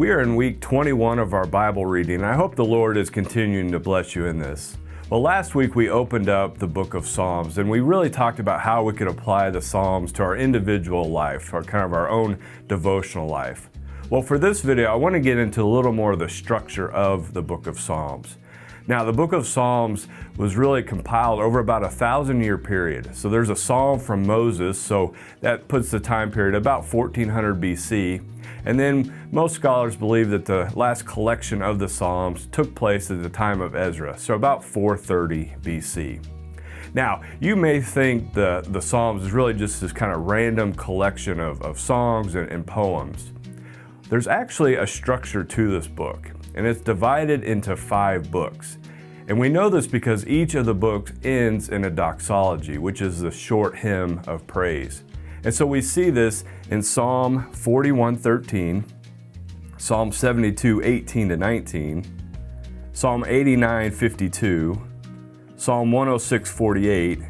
We are in week 21 of our Bible reading, and I hope the Lord is continuing to bless you in this. Well, last week we opened up the book of Psalms, and we really talked about how we could apply the Psalms to our individual life, or kind of our own devotional life. Well, for this video, I want to get into a little more of the structure of the book of Psalms. Now, the book of Psalms was really compiled over about 1,000-year period. So there's a psalm from Moses, so that puts the time period about 1400 BC. And then most scholars believe that the last collection of the Psalms took place at the time of Ezra, so about 430 BC. Now, you may think the Psalms is really just this kind of random collection of songs and poems. There's actually a structure to this book, and it's divided into 5 books. And we know this because each of the books ends in a doxology, which is the short hymn of praise. And so we see this in Psalm 41:13, Psalm 72:18-19, Psalm 89:52, Psalm 106:48,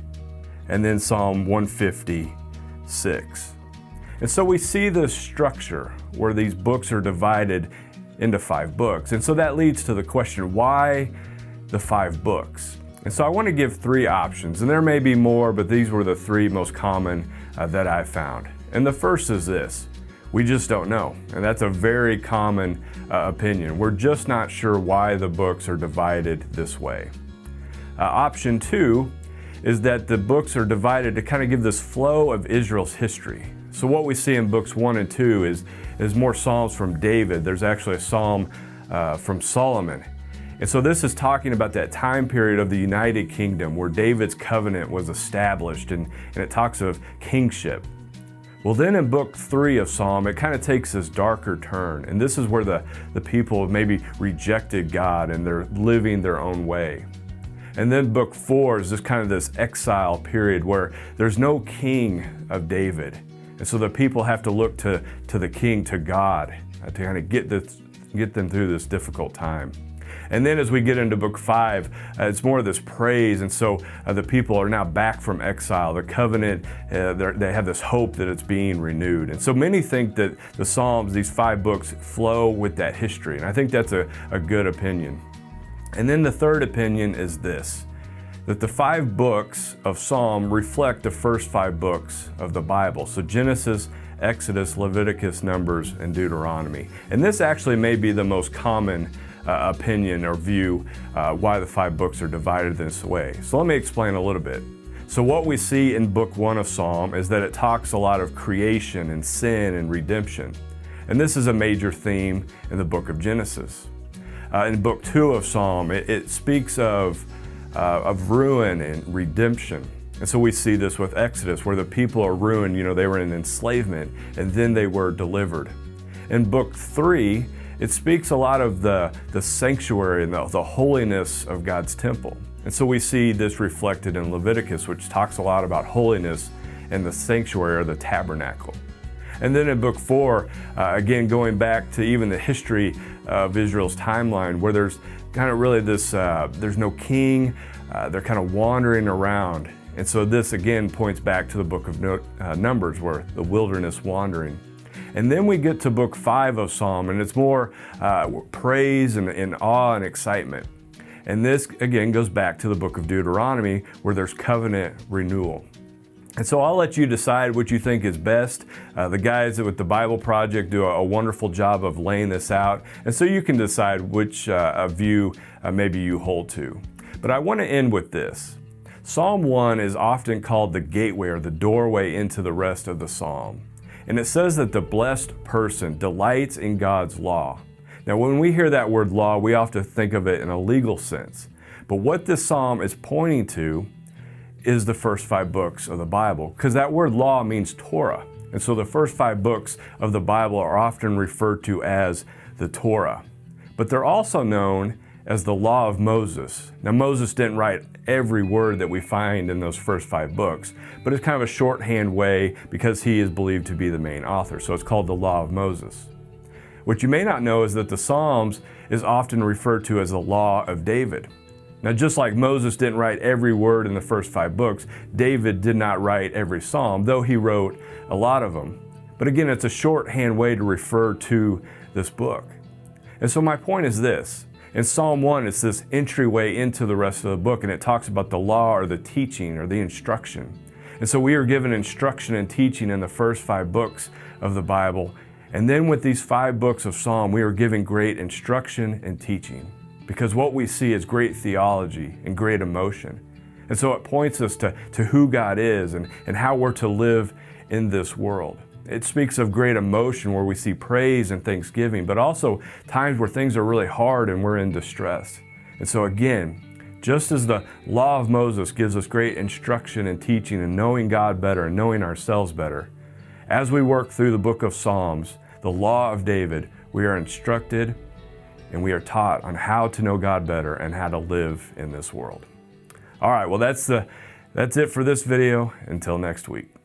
and then Psalm 150:6. And so we see this structure where these books are divided into 5 books. And so that leads to the question, why the 5 books? And so I want to give 3 options, and there may be more, but these were the 3 most common that I found. And the first is this: we just don't know. And that's a very common opinion. We're just not sure why the books are divided this way. Option 2 is that the books are divided to kind of give this flow of Israel's history. So what we see in books 1 and 2 is more Psalms from David. There's actually a Psalm from Solomon. And so this is talking about that time period of the United Kingdom where David's covenant was established, and it talks of kingship. Well, then in book 3 of Psalm, it kind of takes this darker turn. And this is where the people have maybe rejected God and they're living their own way. And then book 4 is just kind of this exile period where there's no king of David. And so the people have to look to the king, to God, to kind of get them through this difficult time. And then as we get into book 5, it's more of this praise. And so the people are now back from exile. The covenant, they have this hope that it's being renewed. And so many think that the Psalms, these 5 books, flow with that history. And I think that's a good opinion. And then the third opinion is this: that the 5 books of Psalm reflect the first 5 books of the Bible. So Genesis, Exodus, Leviticus, Numbers, and Deuteronomy. And this actually may be the most common opinion or view why the 5 books are divided this way. So let me explain a little bit. So what we see in book 1 of Psalm is that it talks a lot of creation and sin and redemption. And this is a major theme in the book of Genesis. In book 2 of Psalm, it speaks of ruin and redemption. And so we see this with Exodus, where the people are ruined. You know, they were in enslavement, and then they were delivered. In book 3, it speaks a lot of the sanctuary and the holiness of God's temple. And so we see this reflected in Leviticus, which talks a lot about holiness and the sanctuary or the tabernacle. And then in book 4, again, going back to even the history of Israel's timeline, where there's kind of really this, there's no king, they're kind of wandering around. And so this again points back to the book of Numbers, where the wilderness wandering. And then we get to book 5 of Psalm, and it's more praise and awe and excitement. And this again goes back to the book of Deuteronomy, where there's covenant renewal. And so I'll let you decide what you think is best. The guys with the Bible Project do a wonderful job of laying this out. And so you can decide which view maybe you hold to. But I want to end with this. Psalm 1 is often called the gateway or the doorway into the rest of the psalm. And it says that the blessed person delights in God's law. Now, when we hear that word law, we often think of it in a legal sense. But what this psalm is pointing to is the first 5 books of the Bible, because that word law means Torah. And so the first 5 books of the Bible are often referred to as the Torah. But they're also known as the law of Moses. Now, Moses didn't write every word that we find in those first 5 books, but it's kind of a shorthand way because he is believed to be the main author. So it's called the law of Moses. What you may not know is that the Psalms is often referred to as the law of David. Now, just like Moses didn't write every word in the first 5 books, David did not write every psalm, though he wrote a lot of them. But again, it's a shorthand way to refer to this book. And so my point is this. In Psalm 1, it's this entryway into the rest of the book, and it talks about the law or the teaching or the instruction. And so we are given instruction and teaching in the first 5 books of the Bible. And then with these 5 books of Psalm, we are given great instruction and teaching, because what we see is great theology and great emotion. And so it points us to who God is and how we're to live in this world. It speaks of great emotion where we see praise and thanksgiving, but also times where things are really hard and we're in distress. And so again, just as the law of Moses gives us great instruction and teaching and knowing God better and knowing ourselves better, as we work through the book of Psalms, the law of David, we are instructed and we are taught on how to know God better and how to live in this world. All right, well, that's it for this video. Until next week.